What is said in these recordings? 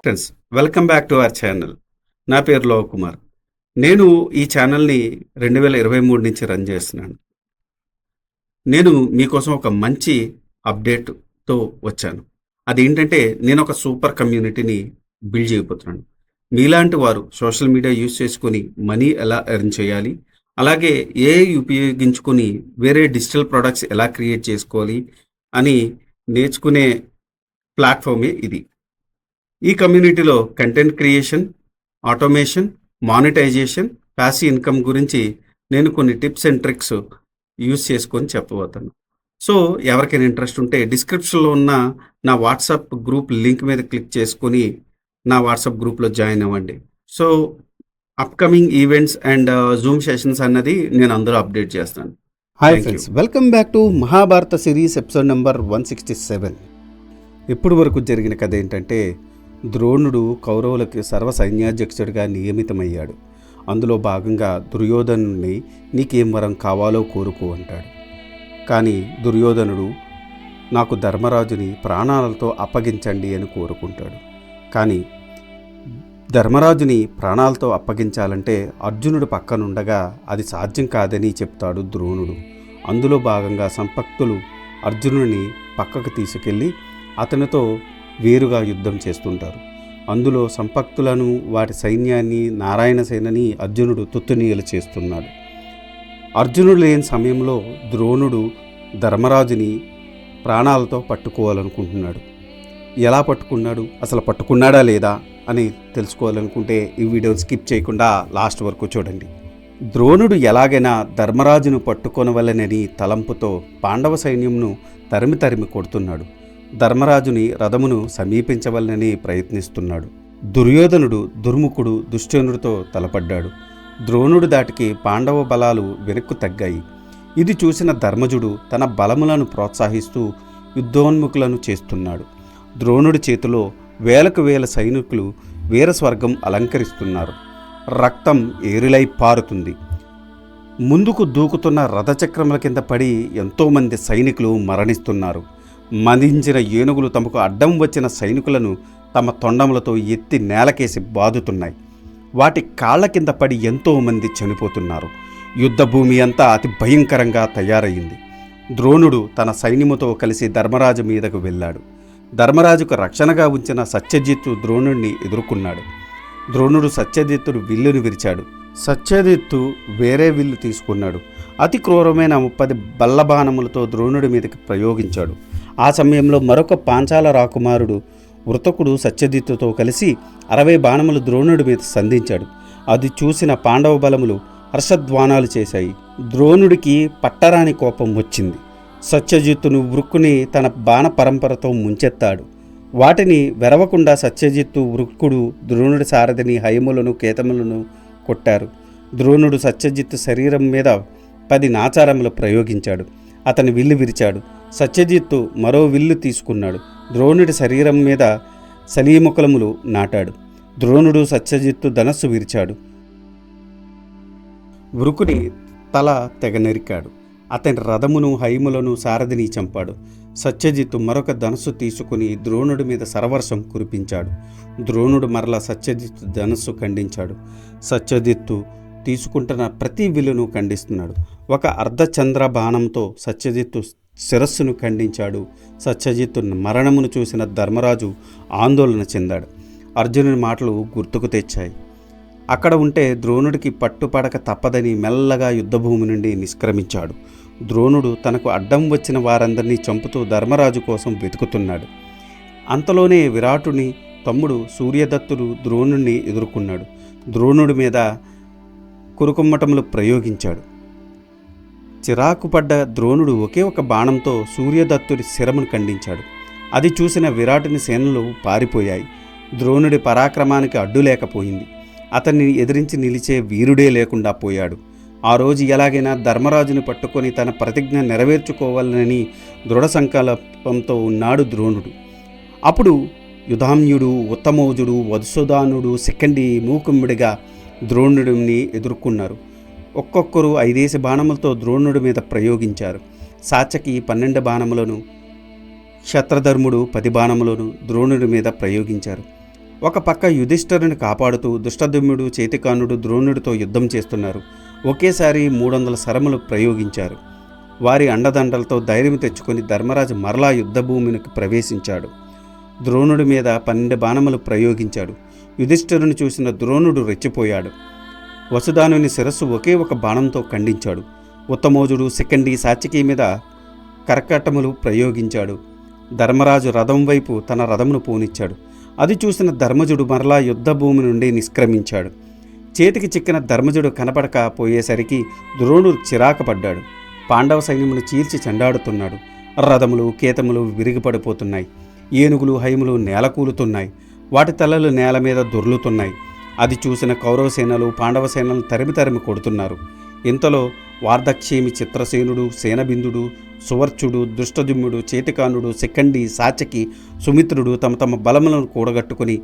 Friends, welcome back to our channel. నా పేరు Lowe Kumar. నేను ఈ ఛానల్ని 2023 నుంచి రన్ చేస్తున్నాను. నేను మీకోసం ఒక మంచి అప్డేట్తో వచ్చాను. అదేంటంటే నేను ఒక సూపర్ కమ్యూనిటీని బిల్డ్ చేయబోతున్నాను. మీలాంటి వారు సోషల్ మీడియా యూజ్ చేసుకొని మనీ ఎలా ఎర్న్ చేయాలి, అలాగే ఏఐ ఉపయోగించుకొని వేరే డిజిటల్ ప్రొడక్ట్స్ ఎలా క్రియేట్ చేసుకోవాలి అని నేర్చుకునే ప్లాట్ఫామే ఇది. ఈ కమ్యూనిటీలో content creation, automation, monetization, passive income గురించి నేను కొన్ని టిప్స్ అండ్ ట్రిక్స్ యూజ్ చేసుకొని చెప్పబోతాను. సో ఎవరికైనా ఇంట్రెస్ట్ ఉంటే డిస్క్రిప్షన్లో ఉన్న నా వాట్సాప్ గ్రూప్ లింక్ మీద క్లిక్ చేసుకొని నా వాట్సాప్ గ్రూప్లో జాయిన్ అవ్వండి. So upcoming events and Zoom sessions అన్నది నేను అందరూ అప్డేట్ చేస్తాను. Hi friends, welcome back to Mahabharata series episode number 167. ఇప్పటి వరకు జరిగిన కథ ఏంటంటే, ద్రోణుడు కౌరవులకి సర్వ సైన్యాధ్యక్షుడిగా నియమితమయ్యాడు. అందులో భాగంగా దుర్యోధనుని నీకేం వరం కావాలో కోరుకో అంటాడు. కానీ దుర్యోధనుడు నాకు ధర్మరాజుని ప్రాణాలతో అప్పగించండి అని కోరుకుంటాడు. కానీ ధర్మరాజుని ప్రాణాలతో అప్పగించాలంటే అర్జునుడు పక్కనుండగా అది సాధ్యం కాదని చెప్తాడు ద్రోణుడు. అందులో భాగంగా సంపక్తులు అర్జునుడిని పక్కకు తీసుకెళ్ళి అతనితో వేరుగా యుద్ధం చేస్తుంటారు. అందులో సంపక్తులను, వాటి సైన్యాన్ని, నారాయణ సేనని అర్జునుడు తుత్తునీయలు చేస్తున్నాడు. అర్జునుడు లేని సమయంలో ద్రోణుడు ధర్మరాజుని ప్రాణాలతో పట్టుకోవాలనుకుంటున్నాడు. ఎలా పట్టుకున్నాడు, అసలు పట్టుకున్నాడా లేదా అని తెలుసుకోవాలనుకుంటే ఈ వీడియోని స్కిప్ చేయకుండా లాస్ట్ వరకు చూడండి. ద్రోణుడు ఎలాగైనా ధర్మరాజును పట్టుకొనవలనని తలంపుతో పాండవ సైన్యంను తరిమి కొడుతున్నాడు. ధర్మరాజుని రథమును సమీపించవలనని ప్రయత్నిస్తున్నాడు. దుర్యోధనుడు దుర్ముఖుడు దుశ్శనుడితో తలపడ్డాడు. ద్రోణుడి దాటికి పాండవ బలాలు వెనక్కు తగ్గాయి. ఇది చూసిన ధర్మజుడు తన బలములను ప్రోత్సహిస్తూ యుద్ధోన్ముఖులను చేస్తున్నాడు. ద్రోణుడి చేతిలో వేలకు వేల సైనికులు వీరస్వర్గం అలంకరిస్తున్నారు. రక్తం ఏరులై పారుతుంది. ముందుకు దూకుతున్న రథచక్రముల కింద పడి ఎంతోమంది సైనికులు మరణిస్తున్నారు. మదించిన ఏనుగులు తమకు అడ్డం వచ్చిన సైనికులను తమ తొండములతో ఎత్తి నేలకేసి బాదుతున్నాయి. వాటి కాళ్ల కింద పడి ఎంతోమంది చనిపోతున్నారు. యుద్ధభూమి అంతా అతి భయంకరంగా తయారయ్యింది. ద్రోణుడు తన సైన్యముతో కలిసి ధర్మరాజు మీదకు వెళ్ళాడు. ధర్మరాజుకు రక్షణగా ఉంచిన సత్యజిత్తు ద్రోణుడిని ఎదుర్కొన్నాడు. ద్రోణుడు సత్యజిత్తుడు విల్లును విరిచాడు. సత్యజిత్తు వేరే విల్లు తీసుకున్నాడు. అతి క్రూరమైన 30 బల్లబాణములతో ద్రోణుడి మీదకి ప్రయోగించాడు. ఆ సమయంలో మరొక పాంచాల రాకుమారుడు వృతకుడు సత్యజిత్తుతో కలిసి 60 బాణములు ద్రోణుడి మీద సంధించాడు. అది చూసిన పాండవ బలములు హర్షధ్వానాలు చేశాయి. ద్రోణుడికి పట్టరాని కోపం వచ్చింది. సత్యజిత్తును వృక్కుని తన బాణ పరంపరతో ముంచెత్తాడు. వాటిని వెరవకుండా సత్యజిత్తు, వృక్కుడు ద్రోణుడి సారథిని హయములను కేతములను కొట్టారు. ద్రోణుడు సత్యజిత్తు శరీరం మీద 10 నాచారములు ప్రయోగించాడు. అతని విల్లు విరిచాడు. సత్యజిత్తు మరో విల్లు తీసుకున్నాడు. ద్రోణుడి శరీరం మీద సలీముఖలములు నాటాడు. ద్రోణుడు సత్యజిత్తు ధనస్సు విరిచాడు. వృకుని తల తెగ నరికాడు. అతని రథమును, హైములను, సారథిని చంపాడు. సత్యజిత్తు మరొక ధనస్సు తీసుకుని ద్రోణుడి మీద సరవర్షం కురిపించాడు. ద్రోణుడు మరల సత్యజిత్తు ధనస్సు ఖండించాడు. సత్యజిత్తు తీసుకుంటున్న ప్రతి విల్లును ఖండిస్తున్నాడు. ఒక అర్ధచంద్ర బాణంతో సత్యజిత్తు శిరస్సును ఖండించాడు. సత్యజిత్తు మరణమును చూసిన ధర్మరాజు ఆందోళన చెందాడు. అర్జునుని మాటలు గుర్తుకు తెచ్చాయి. అక్కడ ఉంటే ద్రోణుడికి పట్టుపడక తప్పదని మెల్లగా యుద్ధభూమి నుండి నిష్క్రమించాడు. ద్రోణుడు తనకు అడ్డం వచ్చిన వారందరినీ చంపుతూ ధర్మరాజు కోసం వెతుకుతున్నాడు. అంతలోనే విరాటుని తమ్ముడు సూర్యదత్తుడు ద్రోణుడిని ఎదుర్కొన్నాడు. ద్రోణుడి మీద కురుకుమ్మటములు ప్రయోగించాడు. చిరాకు పడ్డ ద్రోణుడు ఒకే ఒక బాణంతో సూర్యదత్తుడి శిరమును ఖండించాడు. అది చూసిన విరాటుని సేనలు పారిపోయాయి. ద్రోణుడి పరాక్రమానికి అడ్డు లేకపోయింది. అతన్ని ఎదిరించి నిలిచే వీరుడే లేకుండా పోయాడు. ఆ రోజు ఎలాగైనా ధర్మరాజుని పట్టుకొని తన ప్రతిజ్ఞ నెరవేర్చుకోవాలని దృఢ సంకల్పంతో ఉన్నాడు ద్రోణుడు. అప్పుడు యుధామ్యుడు, ఉత్తమౌజుడు, వధుసుదానుడు, శిఖండి మూకుమ్ముడిగా ద్రోణుడిని ఎదుర్కొన్నారు. ఒక్కొక్కరు 5 బాణములతో ద్రోణుడి మీద ప్రయోగించారు. సాత్యకి 12 బాణములను, క్షత్రధర్ముడు 10 బాణములను ద్రోణుడి మీద ప్రయోగించారు. ఒక పక్క యుధిష్ఠిరుని కాపాడుతూ దుష్టద్యుమ్నుడు చేతికానుడు ద్రోణుడితో యుద్ధం చేస్తున్నారు. ఒకేసారి 300 శరములు ప్రయోగించారు. వారి అండదండలతో ధైర్యం తెచ్చుకొని ధర్మరాజు మరలా యుద్ధభూమికి ప్రవేశించాడు. ద్రోణుడి మీద 12 బాణములు ప్రయోగించాడు. యుధిష్ఠిరుని చూసిన ద్రోణుడు రెచ్చిపోయాడు. వసుదానుని శిరస్సు ఒకే ఒక బాణంతో ఖండించాడు. ఉత్తమోజుడు శిఖండి సాత్యకి మీద కర్కటములు ప్రయోగించాడు. ధర్మరాజు రథం వైపు తన రథమును పోనిచ్చాడు. అది చూసిన ధర్మజుడు మరలా యుద్ధభూమి నుండి నిష్క్రమించాడు. చేతికి చిక్కిన ధర్మజుడు కనపడక పోయేసరికి ద్రోణుడు చిరాకపడ్డాడు. పాండవ సైన్యమును చీల్చి చెండాడుతున్నాడు. రథములు కేతములు విరిగిపడిపోతున్నాయి. ఏనుగులు హైములు నేలకూలుతున్నాయి. వాటి తలలు నేల మీద దొర్లుతున్నాయి. అది చూసిన కౌరవ సేనలు పాండవ సేనలను తరిమి కొడుతున్నారు. ఇంతలో వార్ధక్షేమి చిత్రసేనుడు సేనబిందుడు సువర్చుడు దుష్టద్యుమ్నుడు చేతికానుడు శిఖండి సాత్యకి సుమిత్రుడు తమ తమ బలములను కూడగట్టుకుని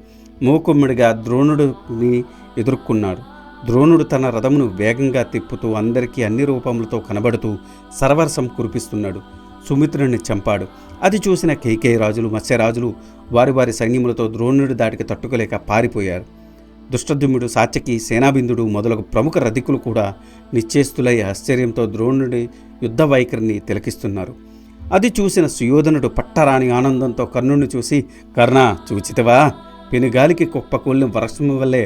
మూకుమ్మిడిగా ద్రోణుడిని ఎదుర్కొన్నాడు. ద్రోణుడు తన రథమును వేగంగా తిప్పుతూ అందరికీ అన్ని రూపములతో కనబడుతూ సర్వరసం కురిపిస్తున్నాడు. సుమిత్రుడిని చంపాడు. అది చూసిన కైకేయి రాజులు మత్స్యరాజులు వారి వారి సైన్యములతో ద్రోణుడి దాటికి తట్టుకోలేక పారిపోయారు. దుష్టద్యుమ్నుడు సాత్యకి సేనాబిందుడు మొదలగు ప్రముఖ రధికులు కూడా నిశ్చేస్తులై ఆశ్చర్యంతో ద్రోణుడి యుద్ధ వైఖరిని తిలకిస్తున్నారు. అది చూసిన సుయోధనుడు పట్టరాని ఆనందంతో కర్ణుడిని చూసి, కర్ణ చూచితివా, పెనుగాలికి కుప్పకూలిన వర్షము వల్లే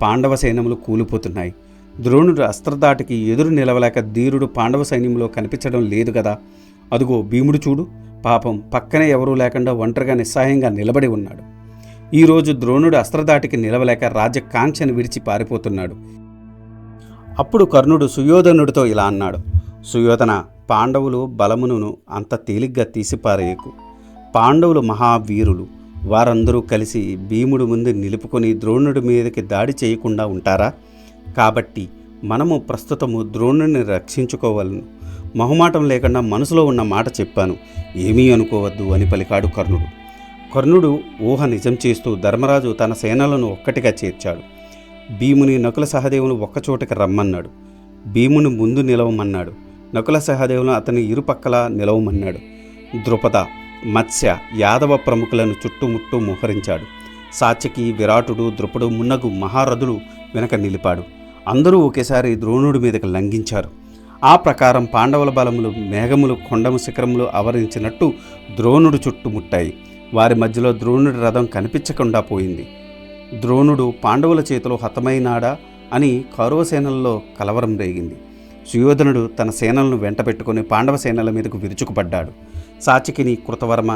పాండవ సైన్యములు కూలిపోతున్నాయి. ద్రోణుడు అస్త్రదాటికి ఎదురు నిలవలేక ధీరుడు పాండవ సైన్యంలో కనిపించడం లేదు కదా. అదుగో భీముడు చూడు, పాపం పక్కనే ఎవరూ లేకుండా ఒంటరిగా నిస్సహాయంగా నిలబడి ఉన్నాడు. ఈరోజు ద్రోణుడు అస్త్రదాటికి నిలవలేక రాజ్యకాంక్షను విడిచి పారిపోతున్నాడు. అప్పుడు కర్ణుడు సుయోధనుడితో ఇలా అన్నాడు, సుయోధన, పాండవులు బలమును అంత తేలిగ్గా తీసిపారేయకు. పాండవులు మహావీరులు. వారందరూ కలిసి భీముడు ముందు నిలుపుకొని ద్రోణుడి మీదకి దాడి చేయకుండా ఉంటారా? కాబట్టి మనము ప్రస్తుతము ద్రోణుడిని రక్షించుకోవాలను. మొహమాటం లేకుండా మనసులో ఉన్న మాట చెప్పాను, ఏమీ అనుకోవద్దు అని పలికాడు కర్ణుడు. కర్ణుడు ఊహ నిజం చేస్తూ ధర్మరాజు తన సేనలను ఒక్కటిగా చేర్చాడు. భీముని నకుల సహదేవులు ఒక్కచోటకి రమ్మన్నాడు. భీముని ముందు నిలవమన్నాడు. నకుల సహదేవులను అతని ఇరుపక్కల నిలవమన్నాడు. ద్రుపద మత్స్య యాదవ ప్రముఖులను చుట్టుముట్టు మోహరించాడు. సాత్యకి విరాటుడు ద్రుపడు మున్నగు మహారథులు వెనక నిలిపాడు. అందరూ ఒకేసారి ద్రోణుడి మీదకి లంఘించారు. ఆ ప్రకారం పాండవుల బలములు మేఘములు కొండము శిఖరములు ఆవరించినట్టు ద్రోణుడు చుట్టుముట్టాయి. వారి మధ్యలో ద్రోణుడి రథం కనిపించకుండా పోయింది. ద్రోణుడు పాండవుల చేతిలో హతమైనాడా అని కౌరవసేనల్లో కలవరం రేగింది. సుయోధనుడు తన సేనలను వెంటబెట్టుకుని పాండవ సేనల మీదకు విరుచుకుపడ్డాడు. సాత్యకిని కృతవర్మ,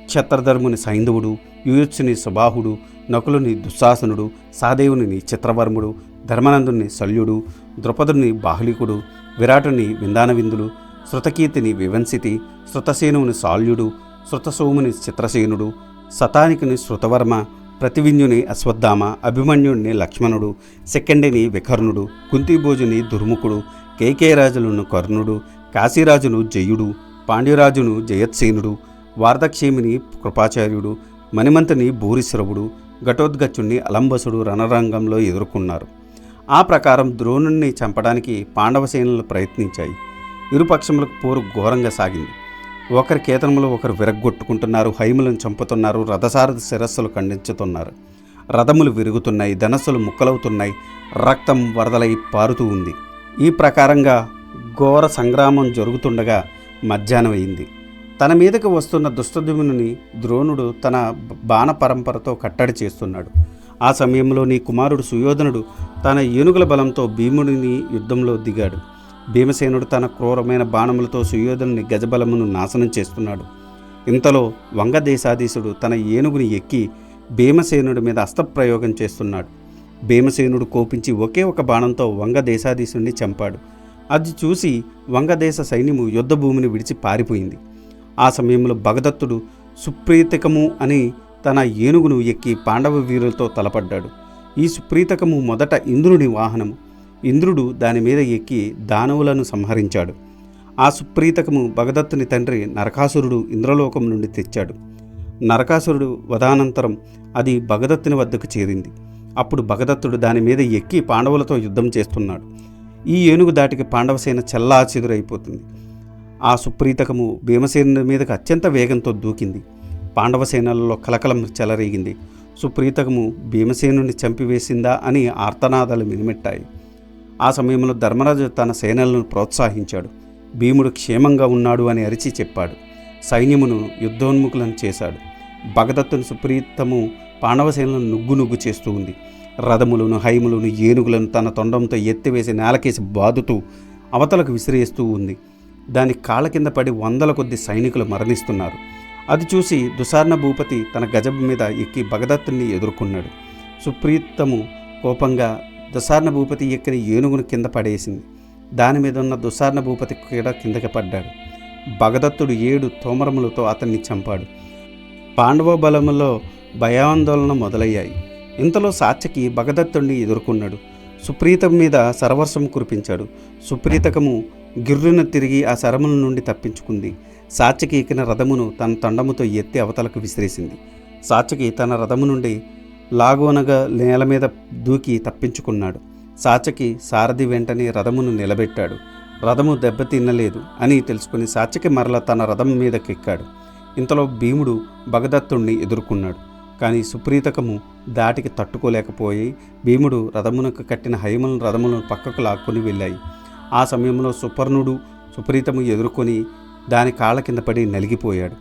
క్షత్రధర్ముని సైంధవుడు, యుయుత్సుని సుబాహుడు, నకులుని దుశ్శాసనుడు, సహదేవుని చిత్రవర్ముడు, ధర్మనందుని శల్యుడు, ద్రుపదుని బాహ్లికుడు, విరాటుని విందానవిందులు, శృతకీర్తిని వివంసితి, శృతసేనుని శాల్యుడు, శృతసోముని చిత్రసేనుడు, శతానికుని శృతవర్మ, ప్రతివింజుని అశ్వత్థామ, అభిమన్యుడిని లక్ష్మణుడు, శిఖండిని వికర్ణుడు, కుంతిభోజుని దుర్ముఖుడు, కేకేయరాజులను కర్ణుడు, కాశీరాజును జయుడు, పాండ్యరాజును జయత్సేనుడు, వార్ధక్షేమిని కృపాచార్యుడు, మణిమంతుని భూరిశ్రవుడు, ఘటోద్గచుణ్ణి అలంబసుడు రణరంగంలో ఎదుర్కొన్నారు. ఆ ప్రకారం ద్రోణుణ్ణి చంపడానికి పాండవ సేనలు ప్రయత్నించాయి. ఇరుపక్షములకు పోరు ఘోరంగా సాగింది. ఒకరి కేతనములు ఒకరు విరగ్గొట్టుకుంటున్నారు, హైములను చంపుతున్నారు, రథసారథి శిరస్సులు ఖండించుతున్నారు. రథములు విరుగుతున్నాయి, ధనస్సులు ముక్కలవుతున్నాయి, రక్తం వరదలై పారుతూ ఉంది. ఈ ప్రకారంగా ఘోర సంగ్రామం జరుగుతుండగా మధ్యాహ్నం అయింది. తన మీదకి వస్తున్న దుష్టద్యుమ్నుని ద్రోణుడు తన బాణ పరంపరతో కట్టడి చేస్తున్నాడు. ఆ సమయంలో నీ కుమారుడు సుయోధనుడు తన ఏనుగుల బలంతో భీముడిని యుద్ధంలో దిగాడు. భీమసేనుడు తన క్రూరమైన బాణములతో సుయోధనుని గజబలమును నాశనం చేస్తున్నాడు. ఇంతలో వంగదేశాధీశుడు తన ఏనుగుని ఎక్కి భీమసేనుడి మీద అస్త్రప్రయోగం చేస్తున్నాడు. భీమసేనుడు కోపించి ఒకే ఒక బాణంతో వంగదేశాధీశుడిని చంపాడు. అది చూసి వంగదేశ సైన్యము యుద్ధభూమిని విడిచి పారిపోయింది. ఆ సమయంలో భగదత్తుడు సుప్రీతకము అని తన ఏనుగును ఎక్కి పాండవ వీరులతో తలపడ్డాడు. ఈ సుప్రీతకము మొదట ఇంద్రుని వాహనము. ఇంద్రుడు దాని మీద ఎక్కి దానవులను సంహరించాడు. ఆ సుప్రీతకము భగదత్తుని తండ్రి నరకాసురుడు ఇంద్రలోకం నుండి తెచ్చాడు. నరకాసురుడు వధానంతరం అది భగదత్తుని వద్దకు చేరింది. అప్పుడు భగదత్తుడు దాని మీద ఎక్కి పాండవులతో యుద్ధం చేస్తున్నాడు. ఈ ఏనుగు దాటికి పాండవసేన చెల్లాచెదురైపోతుంది. ఆ సుప్రీతకము భీమసేనుడి మీదకు అత్యంత వేగంతో దూకింది. పాండవసేనలలో కలకలం చెలరేగింది. సుప్రీతకము భీమసేనుని చంపివేసిందా అని ఆర్తనాదాలు మినిమెట్టాయి. ఆ సమయంలో ధర్మరాజు తన సేనలను ప్రోత్సహించాడు. భీముడు క్షేమంగా ఉన్నాడు అని అరిచి చెప్పాడు. సైన్యమును యుద్ధోన్ముఖులను చేశాడు. భగదత్తుని సుప్రీతము పాండవసేనలను నుగ్గు చేస్తూ ఉంది. రథములను, హైములను, ఏనుగులను తన తొండంతో ఎత్తివేసి నేలకేసి బాదుతూ అవతలకు విసిరేస్తూ ఉంది. దాని కాళ్ళ కింద పడి వందల కొద్ది సైనికులు మరణిస్తున్నారు. అది చూసి దుశార్ణ భూపతి తన గజం మీద ఎక్కి భగదత్తుని ఎదుర్కొన్నాడు. సుప్రీతము కోపంగా దుశార్ణ భూపతి ఎక్కిన ఏనుగును కింద పడేసింది. దాని మీద ఉన్న దుశార్ణ భూపతి కూడా కిందకి పడ్డాడు. భగదత్తుడు 7 తోమరములతో అతన్ని చంపాడు. పాండవ బలములో భయాందోళన మొదలయ్యాయి. ఇంతలో సాత్యకి భగదత్తుడిని ఎదుర్కొన్నాడు. సుప్రీతం మీద సరవర్షం కురిపించాడు. సుప్రీతకము గిర్రున తిరిగి ఆ శరముల నుండి తప్పించుకుంది. సాత్యకి ఎక్కిన రథమును తన తండముతో ఎత్తి అవతలకు విసిరేసింది. సాత్యకి తన రథము నుండి లాగోనగా నేల మీద దూకి తప్పించుకున్నాడు. సాత్యకి సారథి వెంటనే రథమును నిలబెట్టాడు. రథము దెబ్బతిన్నలేదు అని తెలుసుకుని సాత్యకి మరల తన రథం మీదకెక్కాడు. ఇంతలో భీముడు భగదత్తుణ్ణి ఎదుర్కొన్నాడు. కానీ సుప్రీతకము దాటికి తట్టుకోలేకపోయి భీముడు రథమునకు కట్టిన హైమలను రథములను పక్కకు లాక్కొని వెళ్ళాయి. ఆ సమయంలో సుపర్ణుడు సుప్రీతము ఎదుర్కొని దాని కాళ్ళ కింద పడి నలిగిపోయాడు.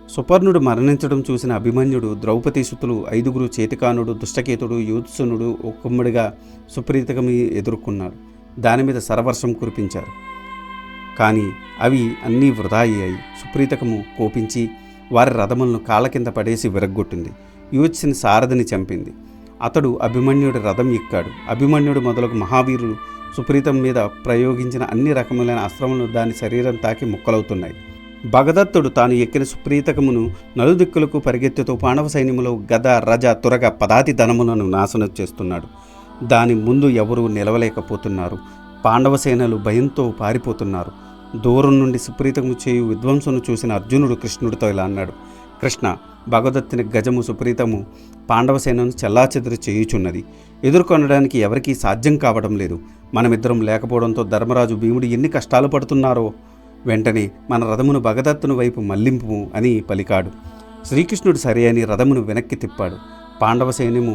సుపర్ణుడు మరణించడం చూసిన అభిమన్యుడు, ద్రౌపదీసుతులు, 5 చేతికానుడు, దుష్టకేతుడు, యూత్సునుడు ఒక్కమ్మడిగా సుప్రీతకము ఎదుర్కొన్నారు. దాని మీద సరవర్షం కురిపించారు. కానీ అవి అన్నీ వృధా అయ్యాయి. సుప్రీతకము కోపించి వారి రథములను కాళ్ళ కింద పడేసి విరగ్గొట్టింది. యూత్సుని సారథిని చంపింది. అతడు అభిమన్యుడి రథం ఎక్కాడు. అభిమన్యుడు మొదలగు మహావీరులు సుప్రీతం మీద ప్రయోగించిన అన్ని రకములైన అస్త్రములు దాని శరీరం తాకి ముక్కలవుతున్నాయి. భగదత్తుడు తాను ఎక్కిన సుప్రీతకమును నలుదిక్కులకు పరిగెత్తుతూ పాండవ సైన్యములో గద, రజ, తురగ, పదాతి ధనములను నాశనం చేస్తున్నాడు. దాని ముందు ఎవరూ నిలవలేకపోతున్నారు. పాండవ సేనలు భయంతో పారిపోతున్నారు. దూరం నుండి సుప్రీతకము చేయు విధ్వంసను చూసిన అర్జునుడు కృష్ణుడితో ఇలా అన్నాడు: కృష్ణ, భగదత్తుని గజము సుప్రీతము పాండవ సేనను చెల్లాచెదురు చేయుచున్నది. ఎదుర్కొనడానికి ఎవరికీ సాధ్యం కావడం లేదు. మనమిద్దరం లేకపోవడంతో ధర్మరాజు, భీముడు ఎన్ని కష్టాలు పడుతున్నారో. వెంటనే మన రథమును భగదత్తుని వైపు మళ్లింపు అని పలికాడు. శ్రీకృష్ణుడు సరే అని రథమును వెనక్కి తిప్పాడు. పాండవ సైన్యము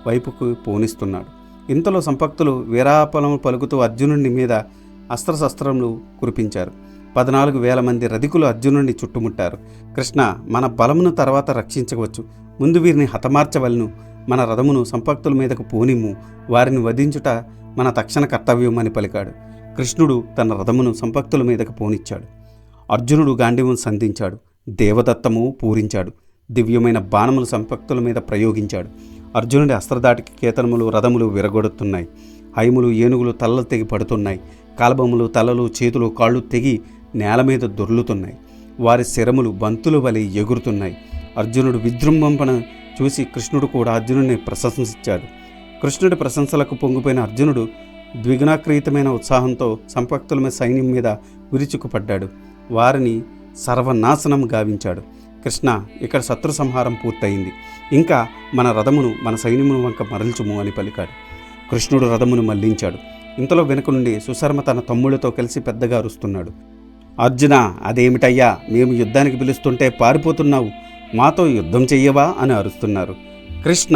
వైపుకు పోనిస్తున్నాడు. ఇంతలో సంపక్తులు వీరాపలము పలుకుతూ అర్జునుడి మీద అస్త్రశస్త్రములు కురిపించారు. 14,000 మంది రధికులు అర్జునుడిని చుట్టుముట్టారు. కృష్ణ, మన బలమును తర్వాత రక్షించవచ్చు. ముందు వీరిని హతమార్చవలను. మన రథమును సంపక్తుల మీదకు పోనిమ్ము. వారిని వధించుట మన తక్షణ కర్తవ్యం అని పలికాడు. కృష్ణుడు తన రథమును సంపక్తుల మీదకు పోనిచ్చాడు. అర్జునుడు గాంధీవం సంధించాడు. దేవదత్తము పూరించాడు. దివ్యమైన బాణములు సంపక్తుల మీద ప్రయోగించాడు. అర్జునుడి అస్త్రదాటికి కేతనములు, రథములు విరగొడుతున్నాయి. హైములు, ఏనుగులు తలలు తెగి పడుతున్నాయి. కాల్బములు, తలలు, చేతులు, కాళ్ళు తెగి నేల మీద దొర్లుతున్నాయి. వారి శరములు బంతులు వలె ఎగురుతున్నాయి. అర్జునుడు విజృంభణ చూసి కృష్ణుడు కూడా అర్జునుడిని ప్రశంసించాడు. కృష్ణుడి ప్రశంసలకు పొంగిపోయిన అర్జునుడు ద్విగుణాక్రీతమైన ఉత్సాహంతో సంపక్తుల మీద సైన్యం మీద విరుచుకుపడ్డాడు. వారిని సర్వనాశనం గావించాడు. కృష్ణ, ఇక్కడ శత్రు సంహారం పూర్తయింది. ఇంకా మన రథమును మన సైన్యమును వంక మరల్చుము అని పలికాడు. కృష్ణుడు రథమును మళ్లించాడు. ఇంతలో వెనుక నుండి సుశర్మ తన తమ్ముళ్లతో కలిసి పెద్దగా అరుస్తున్నాడు. అర్జున, అదేమిటయ్యా, మేము యుద్ధానికి పిలుస్తుంటే పారిపోతున్నావు. మాతో యుద్ధం చెయ్యవా అని అరుస్తున్నారు. కృష్ణ,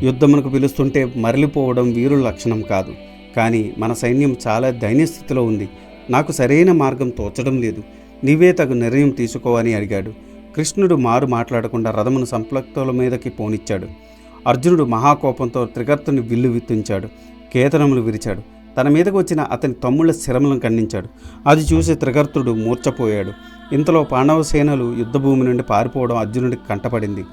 యుద్ధమునకు పిలుస్తుంటే మరలిపోవడం వీరుల లక్షణం కాదు. కానీ మన సైన్యం చాలా దైన్యస్థితిలో ఉంది. నాకు సరైన మార్గం తోచడం లేదు. నీవే తగు నిర్ణయం తీసుకో అని అడిగాడు. కృష్ణుడు మారు మాట్లాడకుండా రథమును సంపక్తుల మీదకి పోనిచ్చాడు. అర్జునుడు మహాకోపంతో త్రిగర్తుని విల్లు విత్తించాడు. కేతనములు విరిచాడు. తన మీదకు వచ్చిన అతని తమ్ముళ్ల శిరములను ఖండించాడు. అది చూసి త్రిగర్తుడు మూర్ఛపోయాడు. ఇంతలో పాండవ సేనలు యుద్ధభూమి నుండి పారిపోవడం అర్జునుడికి కంటపడింది.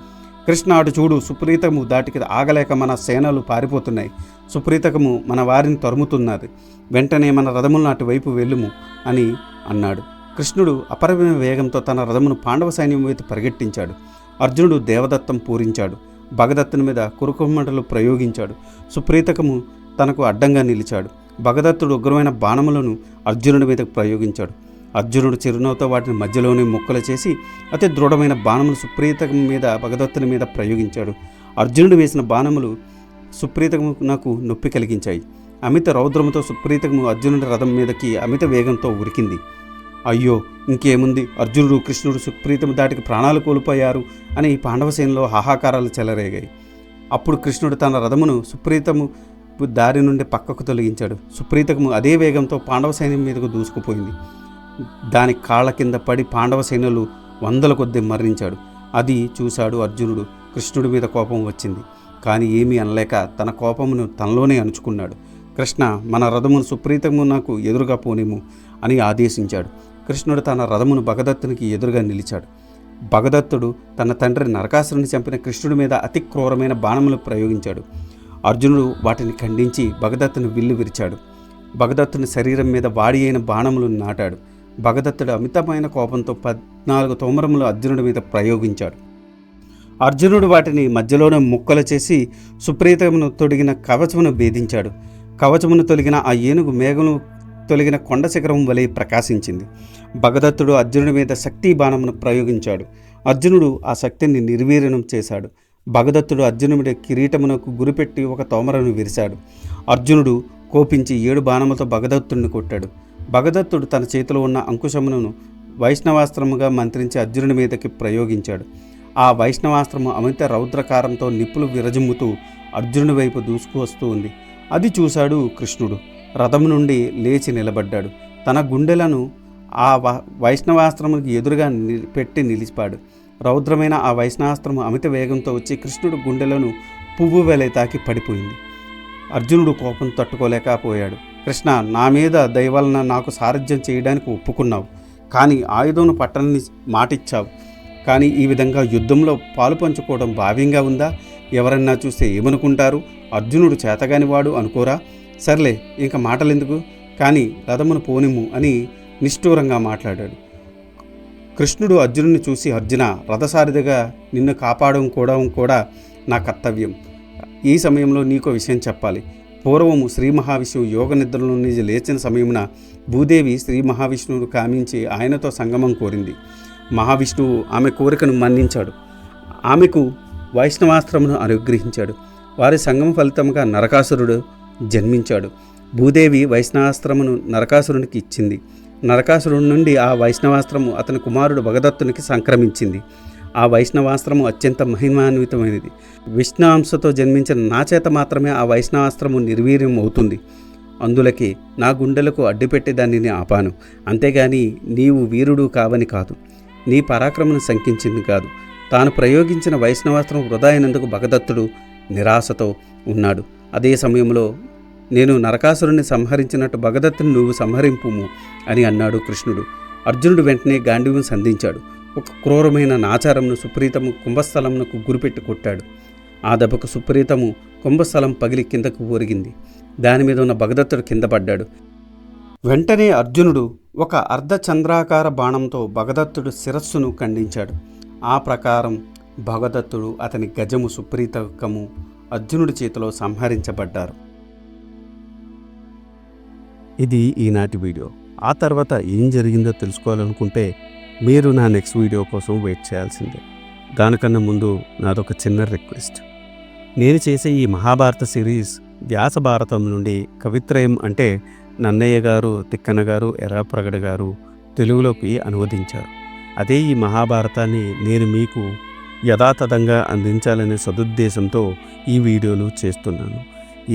కృష్ణ, అటు చూడు, సుప్రీతకము దాటికి ఆగలేక మన సేనలు పారిపోతున్నాయి. సుప్రీతకము మన వారిని తరుముతున్నది. వెంటనే మన రథములను అటువైపు వెళ్ళుము అని అన్నాడు. కృష్ణుడు అపరమైన వేగంతో తన రథమును పాండవ సైన్యం వైపు పరిగెట్టించాడు. అర్జునుడు దేవదత్తం పూరించాడు. భగదత్తుని మీద కురుకుమ్మటలు ప్రయోగించాడు. సుప్రీతకము తనకు అడ్డంగా నిలిచాడు. భగదత్తుడు ఉగ్రమైన బాణములను అర్జునుడి మీదకు ప్రయోగించాడు. అర్జునుడు చిరునవ్వుతో వాటిని మధ్యలోనే ముక్కలు చేసి అతి దృఢమైన బాణములు సుప్రీతకము మీద భగదత్తుని మీద ప్రయోగించాడు. అర్జునుడు వేసిన బాణములు సుప్రీతకమునకు నొప్పి కలిగించాయి. అమిత రౌద్రముతో సుప్రీతకము అర్జునుడి రథం మీదకి అమిత వేగంతో ఉరికింది. అయ్యో, ఇంకేముంది, అర్జునుడు, కృష్ణుడు సుప్రీతము దాటికి ప్రాణాలు కోల్పోయారు అని పాండవసేనలో హాహాకారాలు చెలరేగాయి. అప్పుడు కృష్ణుడు తన రథమును సుప్రీతము దారి నుండి పక్కకు తొలగించాడు. సుప్రీతము అదే వేగంతో పాండవ సైన్యం మీదకు దూసుకుపోయింది. దాని కాళ్ళ కింద పడి పాండవ సైన్యులు వందల కొద్దీ మరణించాడు. అది చూశాడు అర్జునుడు. కృష్ణుడి మీద కోపం వచ్చింది, కానీ ఏమీ అనలేక తన కోపమును తనలోనే అణుచుకున్నాడు. కృష్ణ, మన రథమును సుప్రీతము నాకు ఎదురుగా పోనిము అని ఆదేశించాడు. కృష్ణుడు తన రథమును భగదత్తునికి ఎదురుగా నిలిచాడు. భగదత్తుడు తన తండ్రి నరకాసురుని చంపిన కృష్ణుడి మీద అతి క్రూరమైన బాణములు ప్రయోగించాడు. అర్జునుడు వాటిని ఖండించి భగదత్తుని విల్లు విరిచాడు. భగదత్తుని శరీరం మీద వాడి అయిన బాణములు నాటాడు. భగదత్తుడు అమితమైన కోపంతో 14 తోమరములు అర్జునుడి మీద ప్రయోగించాడు. అర్జునుడు వాటిని మధ్యలోనే ముక్కలు చేసి సుప్రీతమును తొడిగిన కవచమును భేదించాడు. కవచమును తొలగిన ఆ ఏనుగు మేఘమును తొలగిన కొండ శిఖరం వలె ప్రకాశించింది. భగదత్తుడు అర్జునుడి మీద శక్తి బాణమును ప్రయోగించాడు. అర్జునుడు ఆ శక్తిని నిర్వీర్యం చేశాడు. భగదత్తుడు అర్జునుడి కిరీటమునకు గురిపెట్టి ఒక తోమరను విరిశాడు. అర్జునుడు కోపించి 7 బాణములతో భగదత్తుడిని కొట్టాడు. భగదత్తుడు తన చేతిలో ఉన్న అంకుశమును వైష్ణవాస్త్రముగా మంత్రించి అర్జునుడి మీదకి ప్రయోగించాడు. ఆ వైష్ణవాస్త్రము అమిత రౌద్రకారంతో నిప్పులు విరజిమ్ముతూ అర్జునుడి వైపు దూసుకు వస్తూ ఉంది. అది చూశాడు కృష్ణుడు. రథం నుండి లేచి నిలబడ్డాడు. తన గుండెలను ఆ వైష్ణవాస్త్రముకి ఎదురుగా పెట్టి నిలిపాడు. రౌద్రమైన ఆ వైష్ణవాస్త్రము అమిత వేగంతో వచ్చి కృష్ణుడు గుండెలను పువ్వు వెలే తాకి పడిపోయింది. అర్జునుడు కోపం తట్టుకోలేకపోయాడు. కృష్ణ, నా మీద దయ వలన నాకు సారథ్యం చేయడానికి ఒప్పుకున్నావు, కానీ ఆయుధం పట్టణని మాటిచ్చావు. కానీ ఈ విధంగా యుద్ధంలో పాలు పంచుకోవడం భావ్యంగా ఉందా? ఎవరన్నా చూస్తే ఏమనుకుంటారు? అర్జునుడు చేతగానివాడు అనుకోరా? సర్లే, ఇంక మాటలెందుకు, కానీ రథమును పోనిము అని నిష్ఠూరంగా మాట్లాడాడు. కృష్ణుడు అర్జునుడిని చూసి, అర్జున, రథసారథిగా నిన్ను కాపాడడం కూడా నా కర్తవ్యం. ఈ సమయంలో నీకో విషయం చెప్పాలి. పూర్వము శ్రీ మహావిష్ణువు యోగ నిద్రలో నుంచి లేచిన సమయమున భూదేవి శ్రీ మహావిష్ణువును కామించి ఆయనతో సంగమం కోరింది. మహావిష్ణువు ఆమె కోరికను మన్నించాడు. ఆమెకు వైష్ణవాస్త్రమును అనుగ్రహించాడు. వారి సంగమ ఫలితంగా నరకాసురుడు జన్మించాడు. భూదేవి వైష్ణవాస్త్రమును నరకాసురునికి ఇచ్చింది. నరకాసురుడి నుండి ఆ వైష్ణవాస్త్రము అతని కుమారుడు భగదత్తునికి సంక్రమించింది. ఆ వైష్ణవాస్త్రము అత్యంత మహిమాన్వితమైనది. విష్ణుంశతో జన్మించిన నా చేత మాత్రమే ఆ వైష్ణవాస్త్రము నిర్వీర్యం అవుతుంది. అందులకి నా గుండెలకు అడ్డుపెట్టి దానిని ఆపాను. అంతేగాని నీవు వీరుడు కావని కాదు, నీ పరాక్రమను శంకించింది కాదు. తాను ప్రయోగించిన వైష్ణవాస్త్రం వృధా అయినందుకు భగదత్తుడు నిరాశతో ఉన్నాడు. అదే సమయంలో నేను నరకాసురుణ్ణి సంహరించినట్టు భగదత్తుని నువ్వు సంహరింపుము అని అన్నాడు కృష్ణుడు. అర్జునుడు వెంటనే గాంధీవం సంధించాడు. ఒక క్రూరమైన నాచారమును సుప్రీతము కుంభస్థలమునకు గురిపెట్టి కొట్టాడు. ఆ దెబ్బకు సుప్రీతము కుంభస్థలం పగిలి కిందకు ఒరిగింది. దాని మీద ఉన్న భగదత్తుడు కింద పడ్డాడు. వెంటనే అర్జునుడు ఒక అర్ధచంద్రాకార బాణంతో భగదత్తుడు శిరస్సును ఖండించాడు. ఆ ప్రకారం భగదత్తుడు, అతని గజము సుప్రీతకము అర్జునుడి చేతిలో సంహరించబడ్డారు. ఇది ఈనాటి వీడియో. ఆ తర్వాత ఏం జరిగిందో తెలుసుకోవాలనుకుంటే మీరు నా నెక్స్ట్ వీడియో కోసం వెయిట్ చేయాల్సిందే. దానికన్నా ముందు నాదొక చిన్న రిక్వెస్ట్. నేను చేసే ఈ మహాభారత సిరీస్ వ్యాస భారతం నుండి కవిత్రయం అంటే నన్నయ్య గారు, తిక్కన గారు, ఎర్రప్రగడ గారు తెలుగులోకి అనువదించారు. అదే ఈ మహాభారతాన్ని నేను మీకు యథాతథంగా అందించాలనే సదుద్దేశంతో ఈ వీడియోలు చేస్తున్నాను.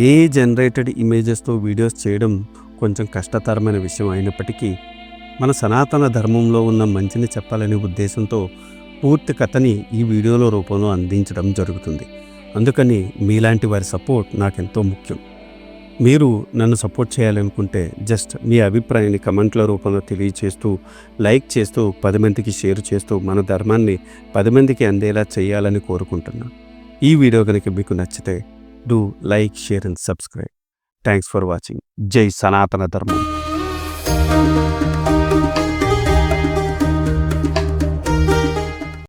ఏ జనరేటెడ్ ఇమేజెస్తో వీడియోస్ చేయడం కొంచెం కష్టతరమైన విషయం అయినప్పటికీ మన సనాతన ధర్మంలో ఉన్న మంచిని చెప్పాలనే ఉద్దేశంతో పూర్తి కథని ఈ వీడియోలో రూపంలో అందించడం జరుగుతుంది. అందుకని మీలాంటి వారి సపోర్ట్ నాకెంతో ముఖ్యం. మీరు నన్ను సపోర్ట్ చేయాలనుకుంటే జస్ట్ మీ అభిప్రాయాన్ని కమెంట్ల రూపంలో తెలియచేస్తూ, లైక్ చేస్తూ, 10 మందికి షేర్ చేస్తూ మన ధర్మాన్ని 10 మందికి అందేలా చేయాలని కోరుకుంటున్నాను. ఈ వీడియో కనుక మీకు నచ్చితే do like, share and subscribe. Thanks for watching. జై సనాతన ధర్మం.